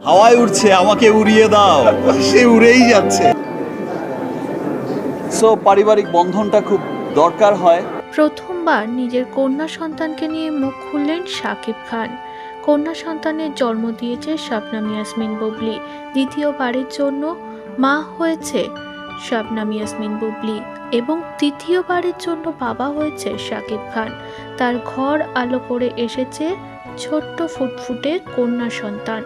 হাওয়ায় উড়ছে, আমাকে উড়িয়ে দাও। সে উড়েই যাচ্ছে। সো পারিবারিক বন্ধনটা খুব দরকার হয়। প্রথমবার নিজের কন্যা সন্তানকে নিয়ে মুখ খুললেন শাকিব খান। কন্যা সন্তানের জন্ম দিয়েছে শবনম ইয়াসমিন বুবলি। দ্বিতীয়বারের জন্য মা হয়েছে শবনম ইয়াসমিন বুবলি এবং তৃতীয়বারের জন্য বাবা হয়েছে শাকিব খান। তার ঘর আলো করে এসেছে ছোট্ট ফুটফুটে কন্যা সন্তান।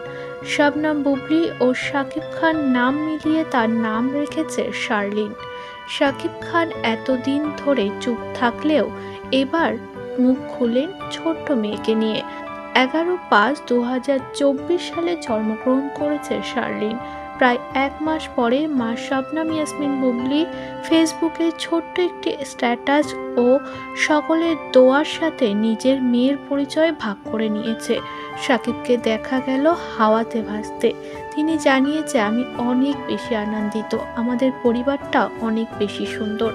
শবনম বুবলি ও শাকিব খান নাম মিলিয়ে তার নাম রেখেছে শার্লিন। শাকিব খান এতদিন ধরে চুপ থাকলেও এবার মুখ খুললেন ছোট্ট মেয়েকে নিয়ে। 11/5/2024 সালে জন্মগ্রহণ করেছে শার্লিন। প্রায় 1 মাস পরে মা শবনম ইয়াসমিন বুবলি ফেসবুকে ছোট্ট একটি স্ট্যাটাস ও সকলের দোয়ার সাথে নিজের মেয়ের পরিচয় ভাগ করে নিয়েছে। শাকিবকে দেখা গেল হাওয়াতে ভাসতে। তিনি জানিয়েছে, আমি অনেক বেশি আনন্দিত, আমাদের পরিবারটা অনেক বেশি সুন্দর।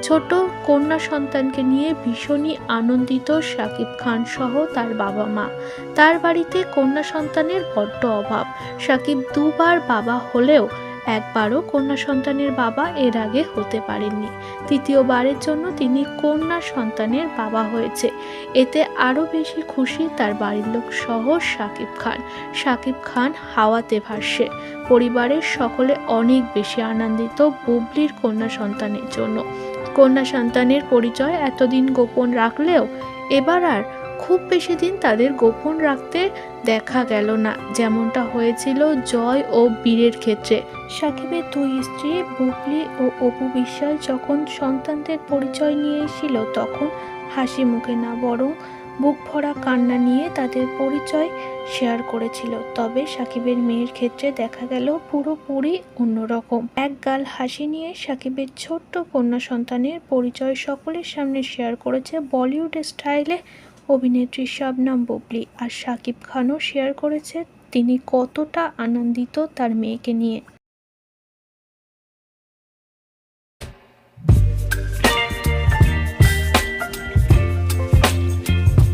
ছোট কন্যা সন্তানকে নিয়ে ভীষণই আনন্দিত শাকিব খান সহ তার বাবা মা। তার বাড়িতে কন্যা সন্তানের বড্ড অভাব। শাকিব দুবার বাবা হলেও একবারও কন্যা সন্তানের বাবা এর আগে হতে পারেননি। তৃতীয়বারের জন্য তিনি কন্যা সন্তানের বাবা হয়েছে। এতে আরও বেশি খুশি তার বাড়ির লোক সহ শাকিব খান। শাকিব খান হাওয়াতে ভাসছে। পরিবারের সকলে অনেক বেশি আনন্দিত বুবলির কন্যা সন্তানের জন্য। কন্যা সন্তানের পরিচয় এতদিন গোপন রাখলেও এবার আর খুব বেশি দিন তাদের গোপন রাখতে দেখা গেল না, যেমনটা হয়েছিল জয় ও বীরের ক্ষেত্রে। শাকিবের দুই স্ত্রী বুবলি ও অপু বিশ্বাস যখন সন্তানদের পরিচয় নিয়ে এসেছিল তখন হাসি মুখে না বরং বুক ভরা কান্না নিয়ে তাদের পরিচয় শেয়ার করেছিল। তবে শাকিবের মেয়ের ক্ষেত্রে দেখা গেল পুরোপুরি অন্যরকম। এক গাল হাসি নিয়ে শাকিবের ছোট্ট কন্যা সন্তানের পরিচয় সকলের সামনে শেয়ার করেছে বলিউড স্টাইলে অভিনেত্রী শবনম বুবলি। আর শাকিব খানও শেয়ার করেছে তিনি কতটা আনন্দিত তার মেয়েকে নিয়ে।